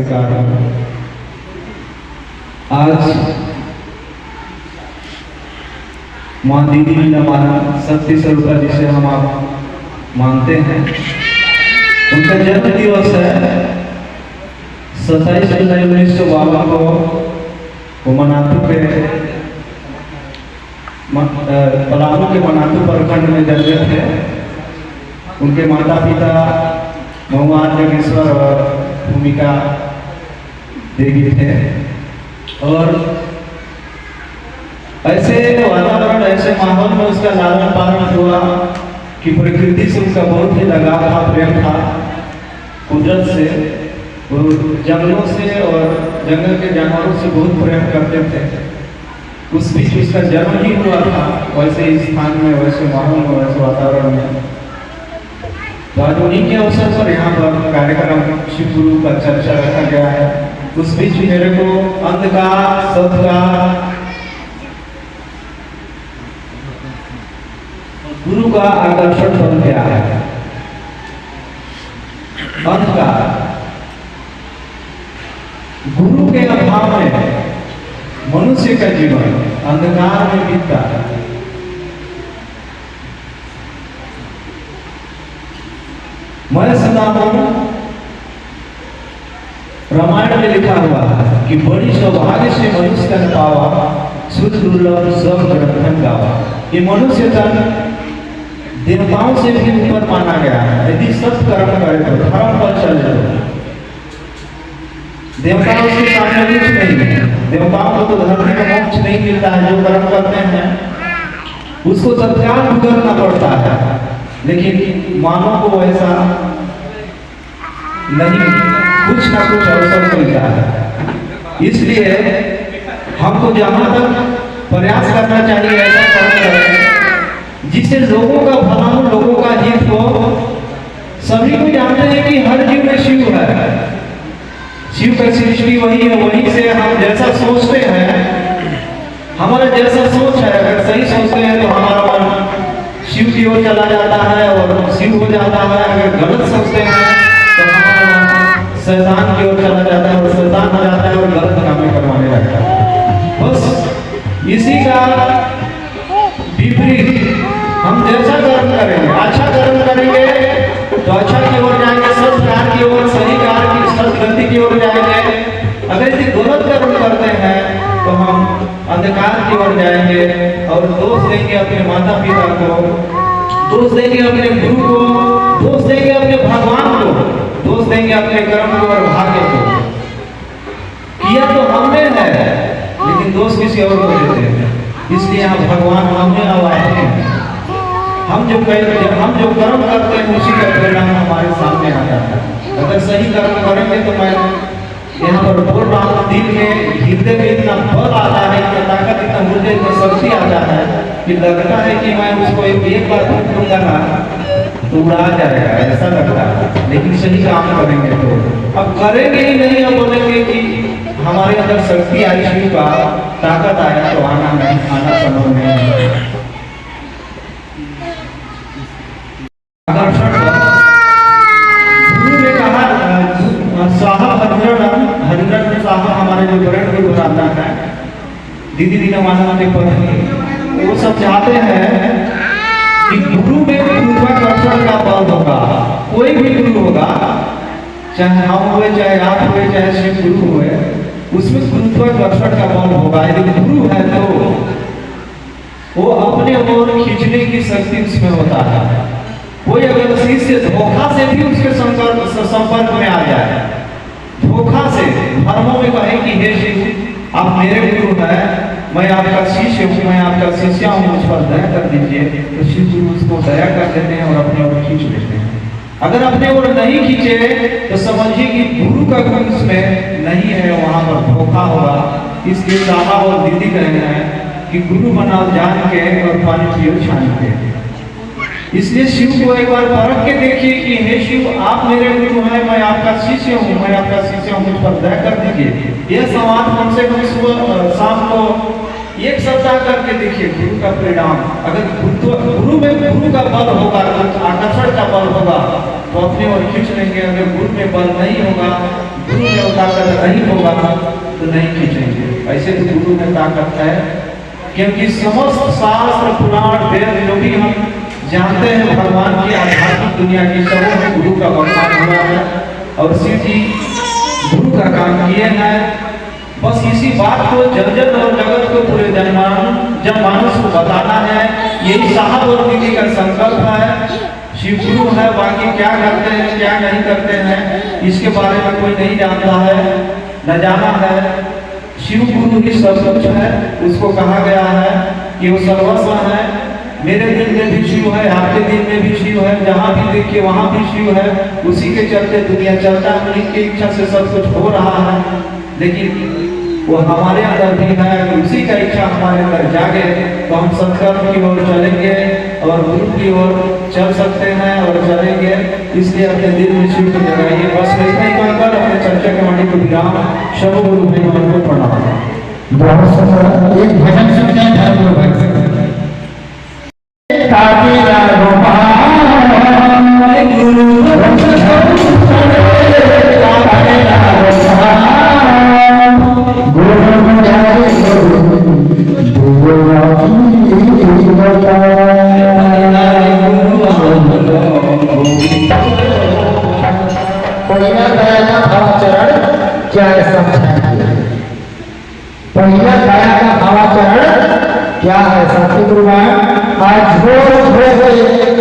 स्वीकार। आज माँ दीदी लीलामाला शक्ति स्वरूपा जिसे हम आप मानते हैं, उनका जन्म दिवस है 27 जुलाई 1952 को। वो मनातू के पलामू के मनातू प्रखंड में जन्मे थे। उनके माता पिता भगवान जगेश्वर और भूमिका देवी थे। और ऐसे वातावरण, ऐसे माहौल में उसका लालन पालन हुआ कि प्रकृति से उसका बहुत ही लगाव था, प्रेम था। कुदरत से, वो जंगलों से और जंगल के जानवरों से बहुत प्रेम करते थे। उस बीच उसका जन्म ही हुआ था, वैसे स्थान में, वैसे माहौल में, वैसे वातावरण में। तो आज उन्हीं के अवसर पर यहाँ पर कार्यक्रम शिव गुरु का चर्चा रखा गया है। उस बीच मेरे को अंधकार सत्कार गुरु का आकर्षण बन गया है। अंधकार गुरु के अभाव में मनुष्य का जीवन अंधकार में बीतता है। मैं सुना हूं, रामायण में लिखा हुआ है कि बड़ी सौभाग्य से मनुष्य तन पावा, सुध दुर्लभ सब ग्रंथन गावा। ये मनुष्य तन देवताओं से भी ऊपर माना गया है। यदि सब कर्म करे तो, धर्म पर चले तो देवताओं से सामने कुछ नहीं है। देवताओं को तो धरती का मोक्ष नहीं मिलता है। जो कर्म करते हैं उसको तत्काल भुगतना पड़ता है, लेकिन मानव को ऐसा नहीं, कुछ ना कुछ अवसर मिलता है। इसलिए हमको जहां तक प्रयास करना चाहिए ऐसा कर्म करें जिससे लोगों का भला हो, लोगों का हित हो। सभी को जानते हैं कि हर जीव में शिव है। शिव का सृष्टि वही है, वही से हम जैसा सोचते हैं, हमारा जैसा सोच है, अगर सही सोचते हैं तो हमारा मन शिव की ओर चला जाता है और शिव हो जाता है। अगर गलत सोचते हैं तो हमारा मन शैतान की ओर चला जाता है और शैतान हो जाता है और गलत कामें करवाने लगता है। बस इसी का विपरीत हम जैसा कर्म करेंगे, अच्छा कर्म करेंगे तो अच्छा की ओर जाएंगे, सत्कार की ओर, सही कार्य की, सदगति की ओर जाएंगे। अगर यदि गलत कर्म करते हैं तो हम अंधकार की ओर जाएंगे और दोष देंगे अपने माता पिता को, दोष देंगे अपने गुरु को, दोष देंगे अपने भगवान को, दोष देंगे अपने कर्म को और भाग्य को। किया तो हमने है, लेकिन दोष किसी और को देते हैं। इसलिए हम भगवान हमें आवाहन हैं। हम जो कर्म करते हैं उसी का परिणाम हमारे सामने आ जाता है। अगर सही कर्म करेंगे तो मैं यहाँ पर बोल रहा हूँ, दिल में, हृदय में इतना बल आता है, इतना ताकत, इतना हृदय में शक्ति आता है कि लगता है कि मैं उसको एक बार फूट दूंगा ना तो उड़ा जाएगा, ऐसा लगता है। लेकिन सही काम करेंगे तो, अब करेंगे ही नहीं, अब बोलेंगे कि हमारे अंदर शक्ति आई, शिव का ताकत आया, तो आना संभव नहीं है। आकर्षण गुरु ने कहा, साहब हरिद्रन साहब हमारे जो ब्रह्म गुरु आता है, दीदी लीलामाला के पत्नी, वो सब चाहते हैं कि गुरु में गुरुत्वाकर्षण का बल होगा। कोई भी गुरु होगा, चाहे हम हुए, चाहे आप हुए, चाहे शिव गुरु हुए, उसमें गुरुत्वाकर्षण का बल होगा। यदि गुरु है तो वो अपने ओर खींचने की शक्ति उसमें होता है। कोई अगर शिष्य धोखा से भी उसके संपर्क में आ जाए, धोखा से धर्मों में कहे कि हे शिव आप मेरे गुरु हैं, मैं आपका शिष्य हूँ, मैं आपका शिष्य हूँ, मुझ पर दया कर दीजिए, तो शिव गुरु उसको दया कर देते हैं और अपने ओर खींच लेते हैं। अगर अपने ओर नहीं खींचे तो समझिए कि गुरु का गुण उसमें नहीं है, वहां पर धोखा होगा। इसलिए साहब और दीदी कहना है कि गुरु बनाओ जान के और पानी पियो छान के। इसलिए शिव को एक बार परख के देखिए कि हे शिव आप मेरे गुरु हैं, मैं आपका शिष्य हूँ, मुझ पर दया कर दीजिए। यह संवाद कम से कम सुबह शाम को एक सप्ताह करके देखिए गुरु का परिणाम। अगर गुरु में गुरु का बल होगा, आकर्षण का बल होगा तो अपने ओर खींच लेंगे। अगर गुरु में बल नहीं होगा, गुरु में ताकत नहीं होगा तो नहीं खींचेंगे। ऐसे तो गुरु में ताकत है, क्योंकि समस्त शास्त्र पुराण वेद जो भी हम जानते हैं भगवान की आध्यात्मिक दुनिया की, सब गुरु का वर्णन हुआ है और शिव जी गुरु का काम किए हैं। बस इसी बात को जन जन और जगत को पूरे जनमानस को बताना है। यही साहब और दीदी का संकल्प है। शिव गुरु है, बाकी क्या करते हैं क्या नहीं करते हैं इसके बारे में कोई नहीं जानता है, न जाना है। शिव गुरु ही सब कुछ है। उसको कहा गया है कि वो सर्वस्व है। मेरे दिल में भी शिव है, आपके दिल में भी शिव है, जहाँ भी देखिए वहाँ भी शिव है। उसी के चलते दुनिया चलता है, उनकी इच्छा से सब कुछ हो रहा है। लेकिन वो हमारे अंदर भी है कि उसी का इच्छा हमारे अंदर जागे तो हम संकल्प की ओर चलेंगे और गुरु की ओर चल सकते हैं और चलेंगे। इसलिए अपने दिल में शिव को जगाइए। बस इतना ही कहकर अपने चर्चा के वाणी को विराम। सब गुरु भाइयों को प्रणाम। बहुत सुंदर एक भजन सुनते हैं धर्म गुरु भाई से। पहिला दया का भावाचरण क्या है सतगुरुवान? आज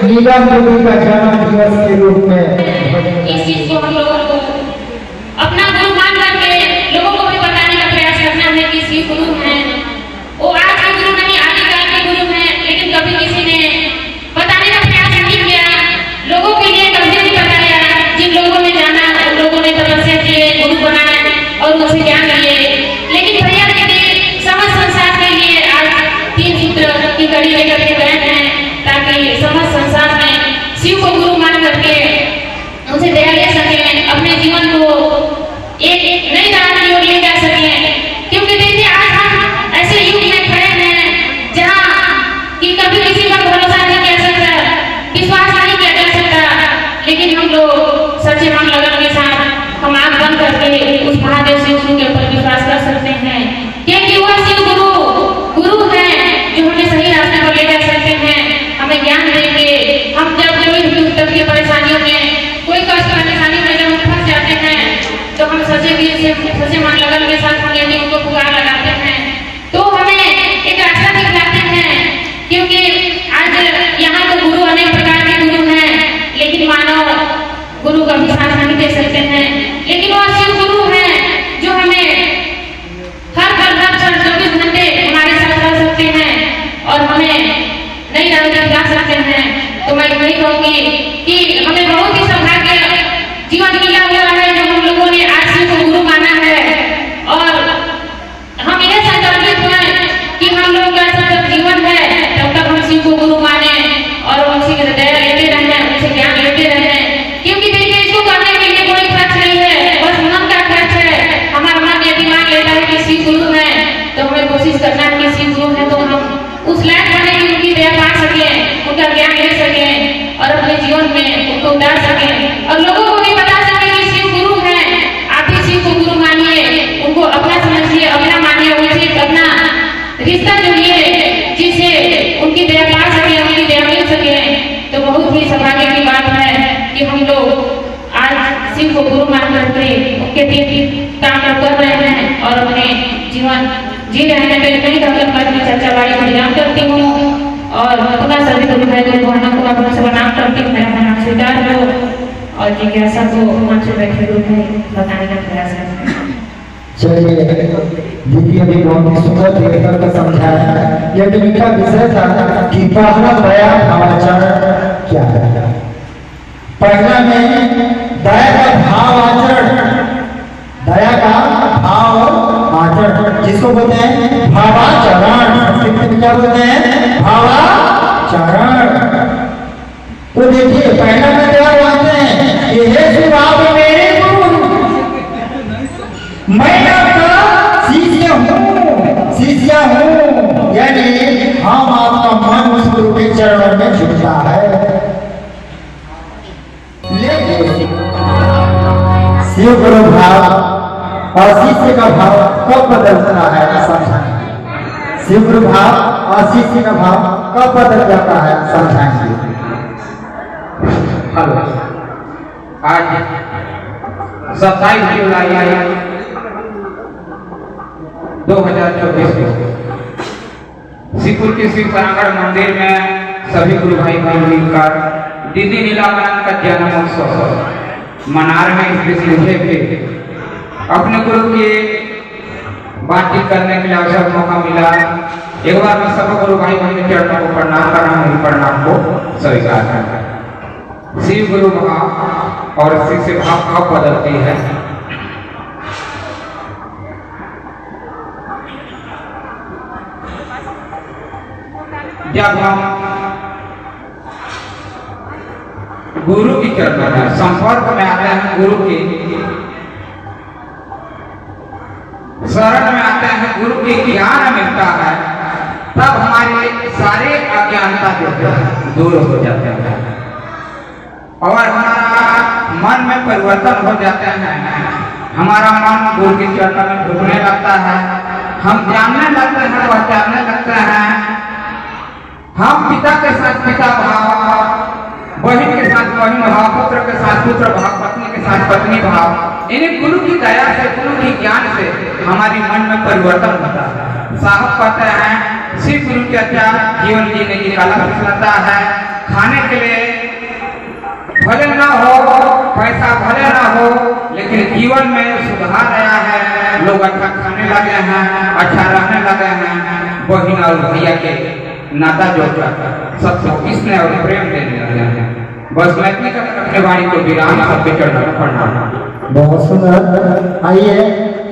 नीलम देवी का जन्म दिवस के रूप में इस चीज को हम लोगों को अपना गुरु मान करके लोगों को भी बताने का प्रयास करना है कि शिव गुरु हैं। वो आज के गुरु नहीं, आदिकाल के गुरु हैं, लेकिन कभी किसी ने बताने का प्रयास नहीं किया। लोगों के लिए कभी नहीं बताया। जिन लोगों ने जाना उन लोगों ने तपस्या किए, गुरु बनाए और उनसे ज्ञान लिए। लेकिन भैया दीदी समस्त संसार के लिए आज 3 सूत्र की कड़ी लेकर के गए हैं, ताकि समस्त संसार में शिव को गुरु मान करके उनसे दया ले सके, अपने जीवन को एक नई राह की ओर ले जा सके। क्योंकि देखिए आज हम ऐसे युग में खड़े हैं जहाँ कि कभी किसी पर भरोसा नहीं किया सकता, विश्वास नहीं किया जा सकता। लेकिन हम लोग सच्चे मन लगन के साथ हम आंख बंद करके उस महादेव शिव के ऊपर विश्वास कर सकते हैं, क्योंकि वह शिव गुरु है जो हमें सही रास्ते पर ले जा सकते हैं, हमें ज्ञान देंगे। हम जब कोई भी उत्तर की परेशानियों में, कोई कष्ट परेशानी में जब फंस जाते हैं तो हम सच्चे दिल से, सच्चे मन लगन के साथ हम यदि उनको पुकार लगाते हैं तो हमें एक रास्ता दिखलाते हैं। क्योंकि आज यहाँ तो गुरु अनेक प्रकार के गुरु हैं, लेकिन मानव गुरु का भी साथ नहीं दे सकते हैं। लेकिन वह शिव गुरु हैं जो हमें हर पल हर क्षण 24 घंटे हमारे साथ रह सकते हैं और हमें नई राह दिखा सकते हैं। तो मैं वही कहूँगी कि हमें बहुत ही सौभाग्य जीवन मिला हुआ है जो हम लोगों ने आज शिव को गुरु माना है। और हम यह संकल्पित हैं कि हम लोग का जब जीवन है तब तक हम शिव को गुरु माने और उनसे दया लेते रहें, उनसे ज्ञान लेते रहें। क्योंकि देखिए इसको करने के लिए कोई खर्च नहीं है, बस मन का खर्च है। हमारा मन यदि मान लेता है कि शिव गुरु है तो हमें कोशिश करना है कि शिव गुरु है तो हम उस लायक बने कि उनकी दया पा सके, उनका ज्ञान ले सके और अपने जीवन में उनको उतार सके और लोगों को भी बता सके कि शिव गुरु है। आप भी शिव को गुरु मानिए, उनको अपना समझिए, अपना मानिए, उनसे अपना रिश्ता जोड़िए जिससे उनकी दया पा सके, उनकी दया मिल सके। तो बहुत ही सौभाग्य की बात है कि हम लोग आज शिव को गुरु मान करके उनके 3 काम कर रहे हैं और अपने जीवन जी रहे हैं। तो इतनी कहकर मैं चर्चा वाणी को विराम करती हूँ और पुनः सभी गुरु भाई गुरु बहनों को अपने से प्रणाम करती हूँ। मेरा प्रणाम स्वीकार हो और जिज्ञासा को मन से बैठे गुरु भाई बताने का प्रयास करते हैं। चलिए दीदी अभी बहुत ही सुंदर तरीके से समझाया। यह जिनका विषय था कि पहला दया भावाचरण क्या है। पहला में दया का भाव आचरण, दया का भाव आचरण जिसको बोलते हैं भावाचरण। संस्कृत में क्या बोलते हैं? भावाचरण। तो देखिए पहला में क्या बोलते हैं कि हे शिव मेरे गुरु, मैं आपका शिष्य हूँ चरणों में झुकता है। लेकिन शिव गुरु भाव और शिष्य का भाव कब बदलता है समझाएंगे। शिव गुरु भाव और शिष्य का भाव कब बदल जाता है समझाएंगे। हेलो, आज 27 जुलाई 2024 को शिवपुर के शिव सनागढ़ मंदिर में सभी गुरु भाई बहन मिलकर दीदी नीलामणि का जन्मोत्सव मना रहे हैं। इस विषय पे अपने गुरु की बातचीत करने के लिए अवसर मौका मिला। एक बार मैं सब गुरु भाई बहन के चरणों को प्रणाम कर रहा हूँ, प्रणाम को स्वीकार करता हूँ। शिव गुरु भाव और शिष्य भाव कब बदलती है? जब हम गुरु की चरण में संपर्क में आते हैं, गुरु की शरण में आते हैं, गुरु की ज्ञान मिलता है, तब हमारे सारे अज्ञानता जो है दूर हो जाते हैं और हमारा मन में परिवर्तन हो जाते हैं। हमारा मन गुरु की चरण में झुकने लगता है, हम जानने लगते हैं, पहचानने लगते हैं। हम पिता के साथ पिता भाव, बहन के साथ बहन भाव, पुत्र के साथ पुत्र भाव, पत्नी के साथ पत्नी भाव, इन्हें गुरु की दया से, गुरु की ज्ञान से हमारी मन में परिवर्तन होता है। साहब कहते हैं शिव गुरु के अच्छा जीवन जीने की कला सिखाता है। खाने के लिए भले न हो, पैसा भले न हो, लेकिन जीवन में सुधार आया है। लोग अच्छा खाने लगे हैं, अच्छा रहने लगे हैं, बहन और भैया के नाता जोड़कर सबको किसने और प्रेम देने लगे हैं। बस मैं इतनी अपने वाणी को विराम सबके चरणों में प्रणाम। बहुत सुंदर। आइए,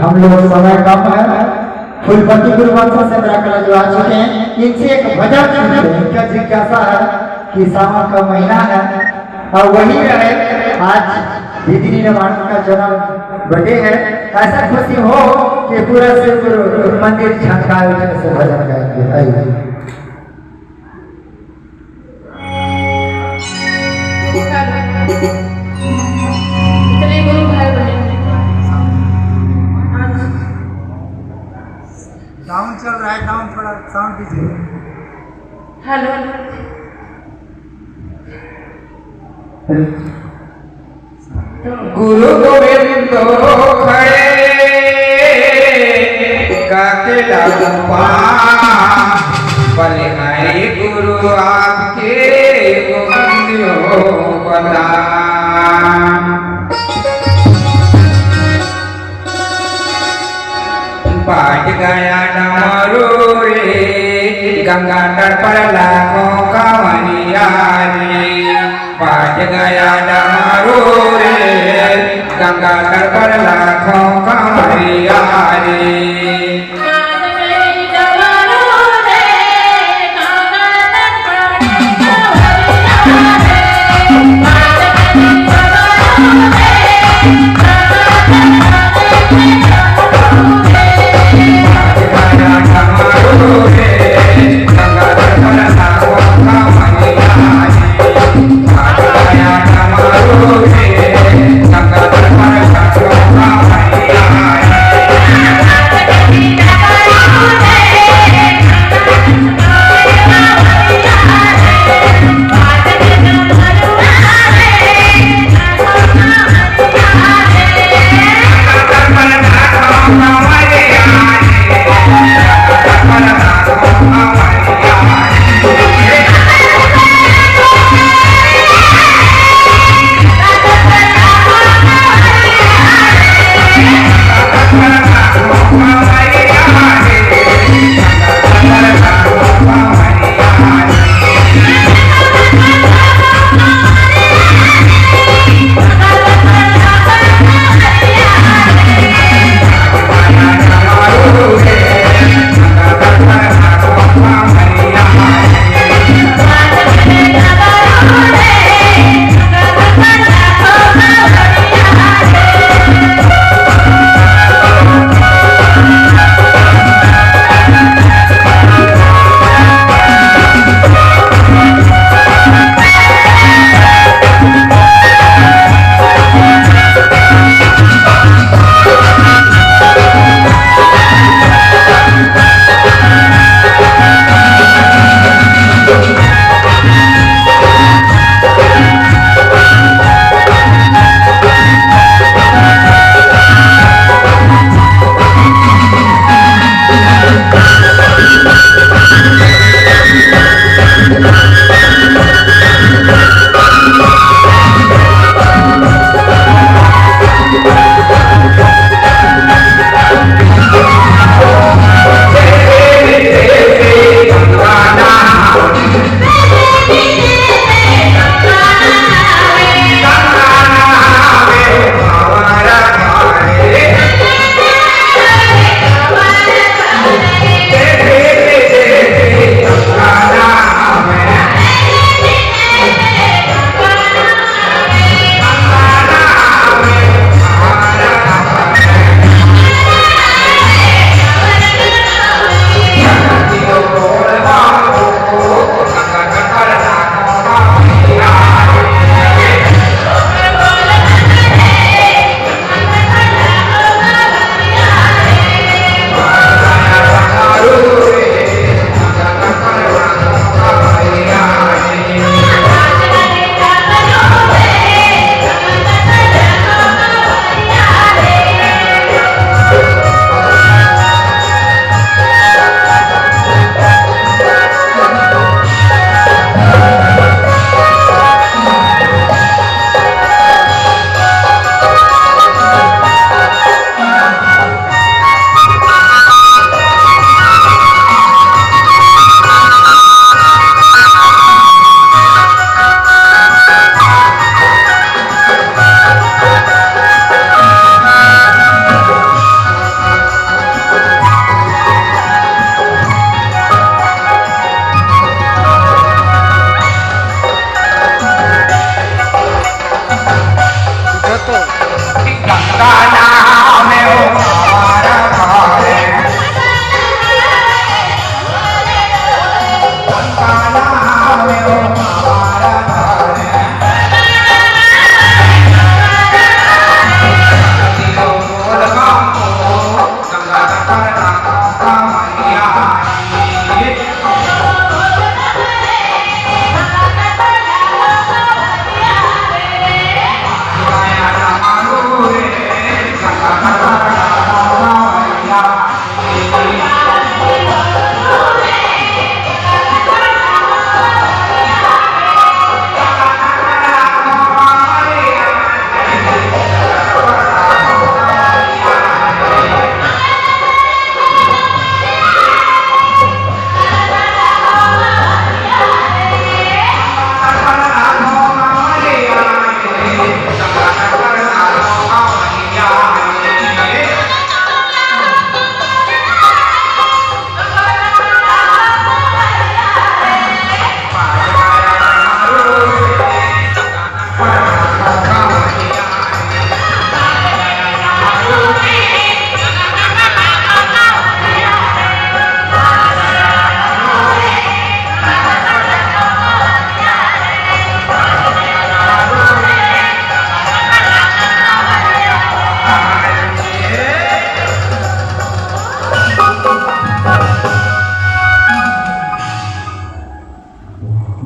हम लोग समय कम है, फूलपति गुरुवंश से मेरा कला जो आ चुके हैं, इनसे एक भजन इनका जिज्ञासा है कि सावन का महीना है और वही रहे आज दीदी नीलामणि का जन्म बर्थडे है। ऐसा खुशी हो कि पूरा शिव गुरु मंदिर झटका से भजन गाएंगे। आइए चलिए गुरु भाई बहन, डाउन चल रहा है, डाउन थोड़ा साउंड दीजिए। हेलो, गुरु गोविंद खड़े काके लागू बलिहारी गुरु आपके गोविंद हो बता। पाट गया डमरू रे गंगा तट पर लाखों कांवरिया रे। पाट गया डमरू रे गंगा तट पर लाखों कांवरिया रे। Thank you.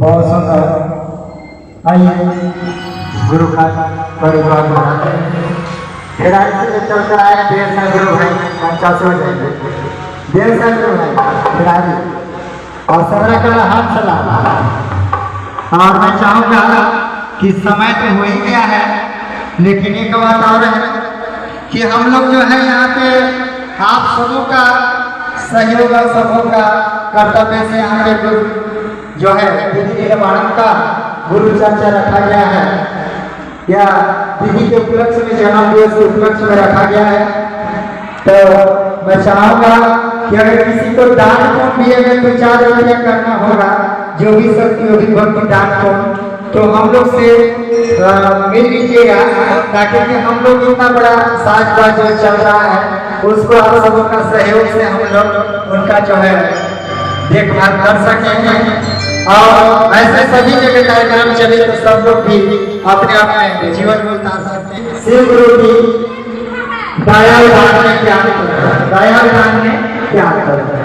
बहुत सुंदर। आइए गुरु का परिवार बनाते हैं। फिर ऐसे चलकर आए 150 गुरु भाई 50 हो जाएंगे 150 गुरु भाई फिर आगे और सबरा का हाथ चला। और मैं चाहूँगा कि समय तो हो ही गया है, लेकिन एक बात और है कि हम लोग जो है यहाँ पे आप सबों का सहयोग और सबों का कर्तव्य से यहाँ पे गुरु जो है दीदी नीलवाणन का गुरु चर्चा रखा गया है, या दीदी के उपलक्ष्य में जन्मदिवस के उपलक्ष्य में रखा गया है। तो मैं चाहूँगा कि अगर किसी को दान पुण्य भी अगर 2-4 रुपया करना होगा, जो भी शक्ति होगी भक्ति दान पुण्य, तो हम लोग से मिल लीजिएगा, ताकि हम लोग इतना बड़ा साज-बाज जो चल रहा है उसको आप सबों का सहयोग से हम लोग उनका जो है देखभाल कर सकेंगे। और ऐसे सभी जगह कार्यक्रम चले तो सब लोग भी अपने अपने जीवन में उतार सकते हैं। शिव गुरु की दया दान में क्या करें, दया दान में क्या करें।